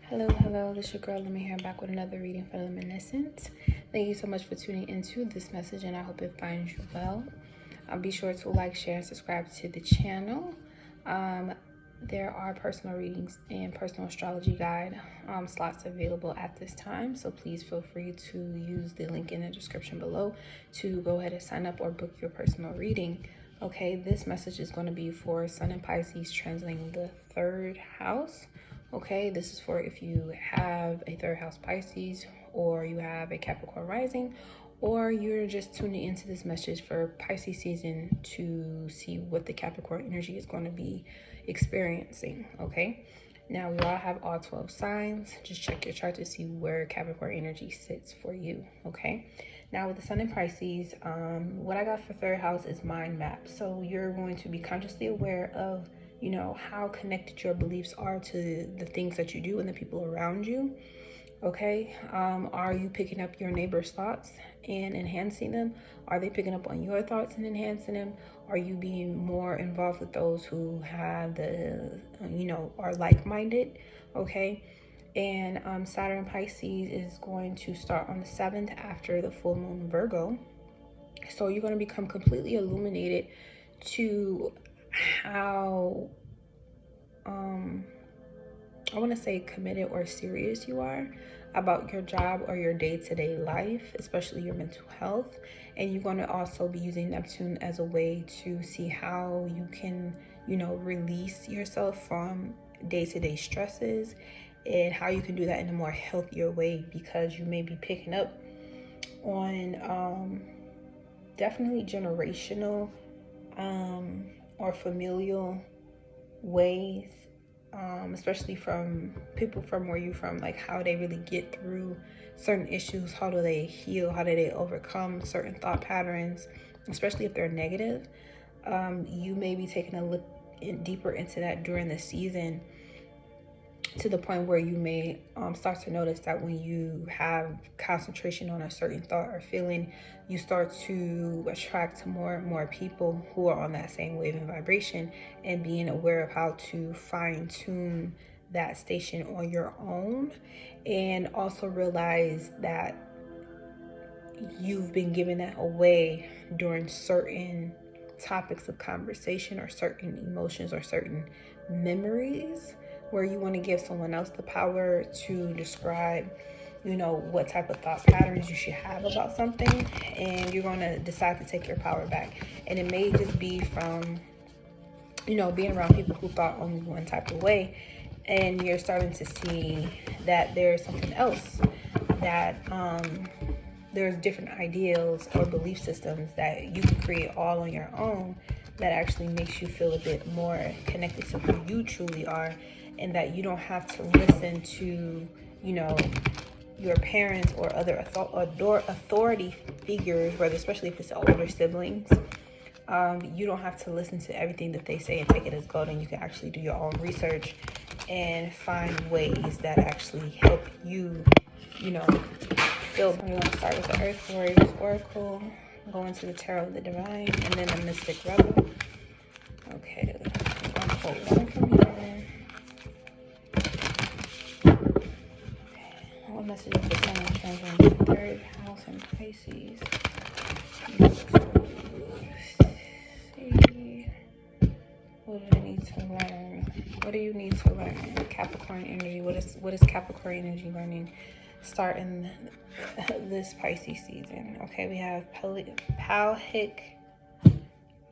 Hello, this is your girl Lemon here, back with another reading for Luminescent. Thank you so much for tuning into this message, and I hope it finds you well. Be sure to like, share, and subscribe to the channel. There are personal readings and personal astrology guide slots available at this time, so please feel free to use the link in the description below to go ahead and sign up or book your personal reading. Okay, this message is going to be for Sun and Pisces translating the third house. Okay, this is for if you have a third house Pisces, or you have a Capricorn rising, or you're just tuning into this message for Pisces season to see what the Capricorn energy is going to be experiencing. Okay, now we all have all 12 signs. Just check your chart to see where Capricorn energy sits for you. Okay, now with the Sun in Pisces, what I got for third house is mind map. So you're going to be consciously aware of how connected your beliefs are to the things that you do and the people around you. Okay, are you picking up your neighbor's thoughts and enhancing them? Are they picking up on your thoughts and enhancing them? Are you being more involved with those who have are like-minded? Okay, and Saturn Pisces is going to start on the 7th after the full moon Virgo. So you're going to become completely illuminated to how I want to say committed or serious you are about your job or your day-to-day life, especially your mental health. And you're going to also be using Neptune as a way to see how you can release yourself from day-to-day stresses, and how you can do that in a more healthier way, because you may be picking up on definitely generational or familial ways, especially from people from where you're from, like how they really get through certain issues, how do they heal, how do they overcome certain thought patterns, especially if they're negative. You may be taking a look deeper into that during the season, to the point where you may start to notice that when you have concentration on a certain thought or feeling, you start to attract more and more people who are on that same wave and vibration, and being aware of how to fine-tune that station on your own, and also realize that you've been giving that away during certain topics of conversation, or certain emotions, or certain memories, where you want to give someone else the power to describe what type of thought patterns you should have about something, and you're going to decide to take your power back. And it may just be from being around people who thought only one type of way, and you're starting to see that there's something else, that there's different ideals or belief systems that you can create all on your own, that actually makes you feel a bit more connected to who you truly are, and that you don't have to listen to your parents or other authority figures, whether, especially if it's older siblings. You don't have to listen to everything that they say and take it as gold, and you can actually do your own research and find ways that actually help you feel. So we're going to start with the Earth Warriors Oracle, go into the Tarot of the Divine, and then the Mystic Rebel. Okay, I'm going to pull one from here. What message is the Sun translating the third house in Pisces? See, what do I need to learn? What do you need to learn? Capricorn energy. What is Capricorn energy learning starting this Pisces season? Okay, we have Palhik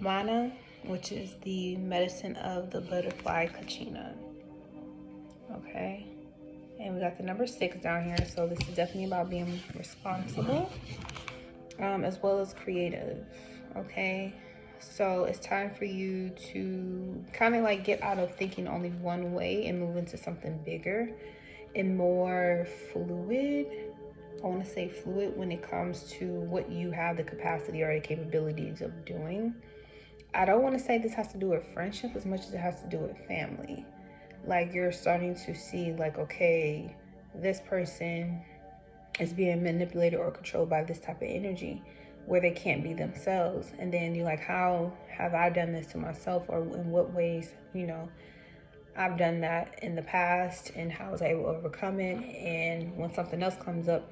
Mana, which is the medicine of the butterfly Kachina. Okay. And we got the number 6 down here, so this is definitely about being responsible, as well as creative. Okay, so it's time for you to kind of like get out of thinking only one way and move into something bigger and more fluid. I want to say fluid when it comes to what you have the capacity or the capabilities of doing. I don't want to say this has to do with friendship as much as it has to do with family. Like, you're starting to see, like, okay, this person is being manipulated or controlled by this type of energy where they can't be themselves. And then you're like, how have I done this to myself? Or in what ways, I've done that in the past and how I was able to overcome it. And when something else comes up,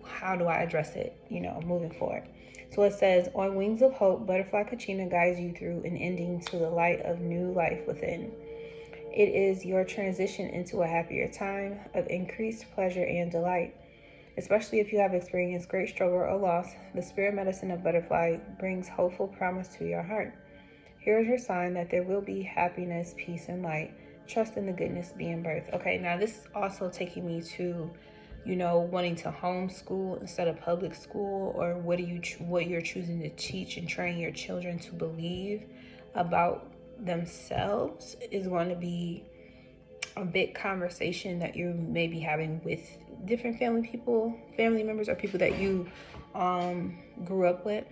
how do I address it, moving forward? So it says, on wings of hope, butterfly Kachina guides you through an ending to the light of new life within. It is your transition into a happier time of increased pleasure and delight. Especially if you have experienced great struggle or loss, the spirit medicine of butterfly brings hopeful promise to your heart. Here is your sign that there will be happiness, peace, and light. Trust in the goodness being birth. Okay, now this is also taking me to, wanting to homeschool instead of public school, or what you're choosing to teach and train your children to believe about themselves is going to be a big conversation that you may be having with different family members, or people that you grew up with.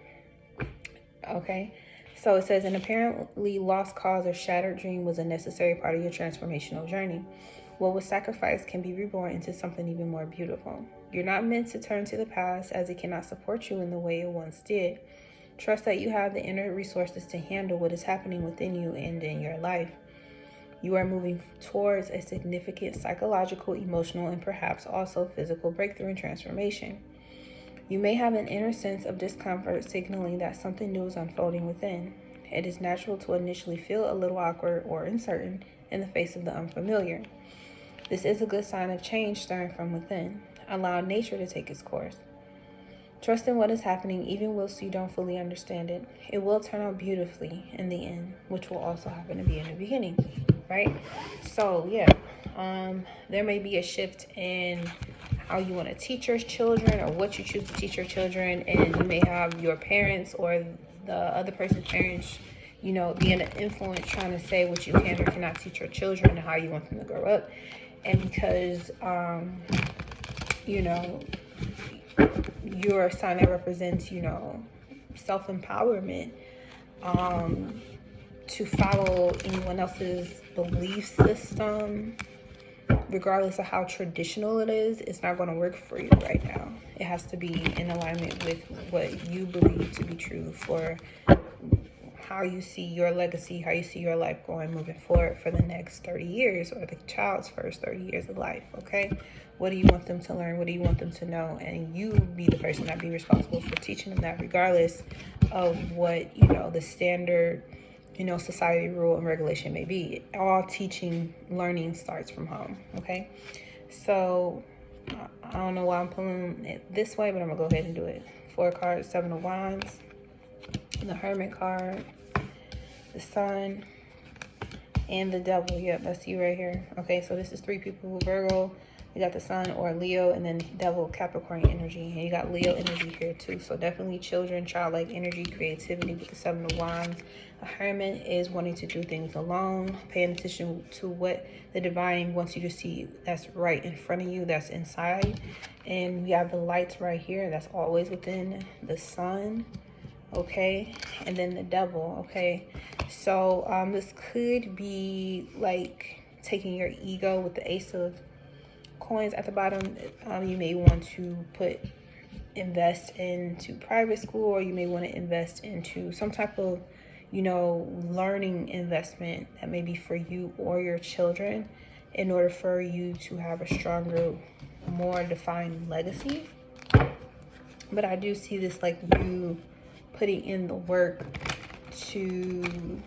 Okay, so it says, an apparently lost cause or shattered dream was a necessary part of your transformational journey. What was sacrificed can be reborn into something even more beautiful. You're not meant to turn to the past, as it cannot support you in the way it once did. Trust that you have the inner resources to handle what is happening within you and in your life. You are moving towards a significant psychological, emotional, and perhaps also physical breakthrough and transformation. You may have an inner sense of discomfort, signaling that something new is unfolding within. It is natural to initially feel a little awkward or uncertain in the face of the unfamiliar. This is a good sign of change stirring from within. Allow nature to take its course. Trust in what is happening, even whilst you don't fully understand it. It will turn out beautifully in the end, which will also happen to be in the beginning, right? So, yeah, there may be a shift in how you want to teach your children, or what you choose to teach your children, and you may have your parents or the other person's parents, being an influence, trying to say what you can or cannot teach your children and how you want them to grow up. And because, you're a sign that represents, self-empowerment, to follow anyone else's belief system, regardless of how traditional it is, it's not going to work for you right now. It has to be in alignment with what you believe to be true for how you see your legacy, how you see your life going moving forward for the next 30 years, or the child's first 30 years of life, okay? What do you want them to learn? What do you want them to know? And you be the person that be responsible for teaching them that, regardless of what, the standard, society rule and regulation may be. All teaching, learning starts from home, okay? So, I don't know why I'm pulling it this way, but I'm going to go ahead and do it. 4 cards, 7 of Wands, the Hermit card, the Sun, and the Devil. Yep, that's you right here. Okay, so this is 3 people: Virgo, you got the Sun or Leo, and then Devil, Capricorn energy. And you got Leo energy here too. So definitely children, childlike energy, creativity with the 7 of Wands. A Hermit is wanting to do things alone, paying attention to what the divine wants you to see that's right in front of you, that's inside. And we have the lights right here, that's always within the Sun. Okay, and then the Devil. Okay, so this could be like taking your ego with the Ace of Coins at the bottom. You may want to invest into private school, or you may want to invest into some type of learning investment that may be for you or your children, in order for you to have a stronger, more defined legacy. But I do see this like you putting in the work to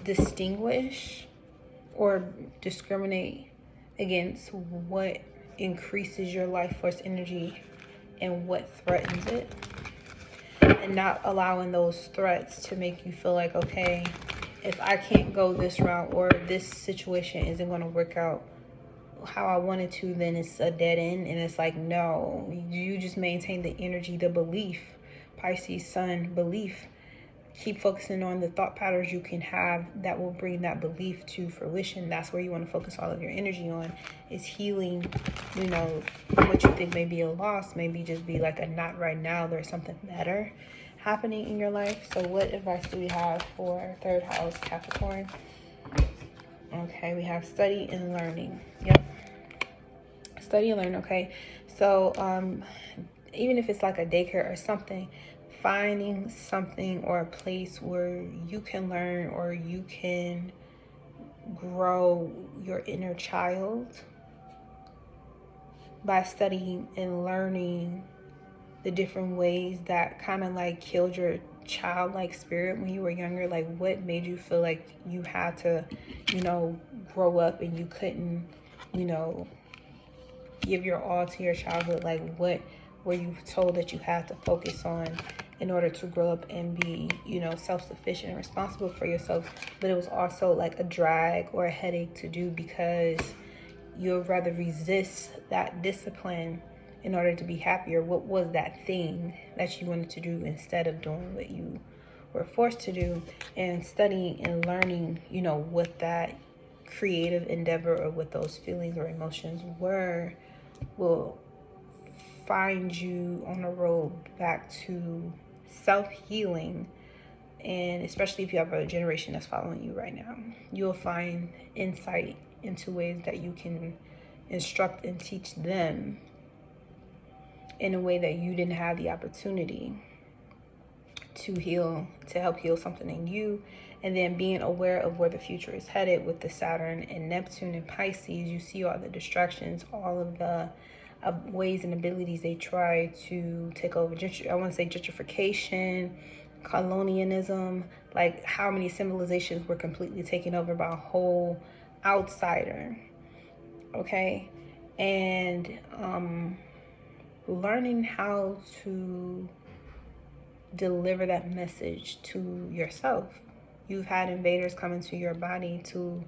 distinguish or discriminate against what increases your life force energy and what threatens it, and not allowing those threats to make you feel like, okay, if I can't go this route, or this situation isn't going to work out how I wanted to, then it's a dead end. And it's like, no, you just maintain the energy, the belief. Pisces Sun, belief. Keep focusing on the thought patterns you can have that will bring that belief to fruition. That's where you want to focus all of your energy on, is healing, what you think may be a loss, maybe just be like a not right now. There's something better happening in your life. So what advice do we have for 3rd house Capricorn? Okay, we have study and learning. Yep. Study and learn, okay? So even if it's like a daycare or something, finding something or a place where you can learn, or you can grow your inner child by studying and learning the different ways that kind of like killed your childlike spirit when you were younger. Like, what made you feel like you had to, you know, grow up and you couldn't, you know, give your all to your childhood? Like, what were you told that you had to focus on in order to grow up and be, you know, self-sufficient and responsible for yourself? But it was also like a drag or a headache to do because you'd rather resist that discipline in order to be happier. What was that thing that you wanted to do instead of doing what you were forced to do? And studying and learning, you know, what that creative endeavor or what those feelings or emotions were will find you on the road back to self-healing. And especially if you have a generation that's following you right now, you'll find insight into ways that you can instruct and teach them in a way that you didn't have the opportunity to heal, to help heal something in you. And then being aware of where the future is headed with the Saturn and Neptune and Pisces, you see all the distractions, all of the ways and abilities they try to take over. I want to say gentrification, colonialism, like how many civilizations were completely taken over by a whole outsider. Okay. And learning how to deliver that message to yourself. You've had invaders come into your body to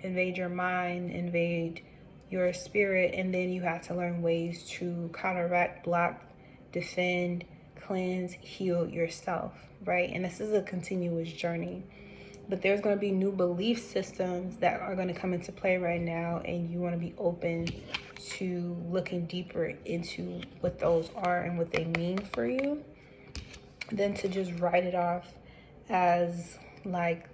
invade your mind, invade your spirit, and then you have to learn ways to counteract, block, defend, cleanse, heal yourself, right? And this is a continuous journey. But there's going to be new belief systems that are going to come into play right now, and you want to be open to looking deeper into what those are and what they mean for you, than to just write it off as like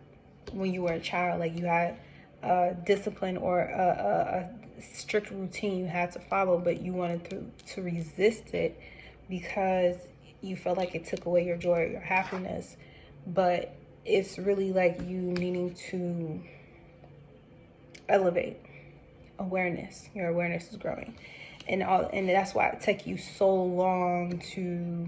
when you were a child, like you had a discipline or a strict routine you had to follow, but you wanted to resist it because you felt like it took away your joy or your happiness. But it's really like you needing to elevate awareness. Your awareness is growing, and that's why it took you so long to,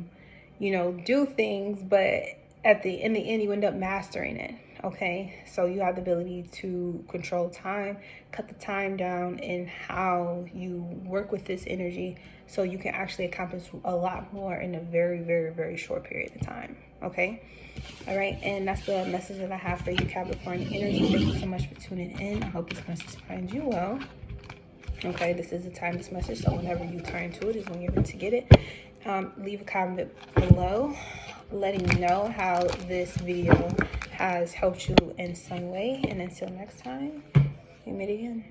you know, do things. But in the end, you end up mastering it. Okay, so you have the ability to control time, cut the time down in how you work with this energy, so you can actually accomplish a lot more in a very, very, very short period of time. Okay, all right, and that's the message that I have for you, Capricorn energy. Thank you so much for tuning in. I hope this message finds you well. Okay, this is a timeless message, so whenever you turn to it is when you're meant to get it. Leave a comment below letting me know how this video has helped you in some way. And until next time, we meet again.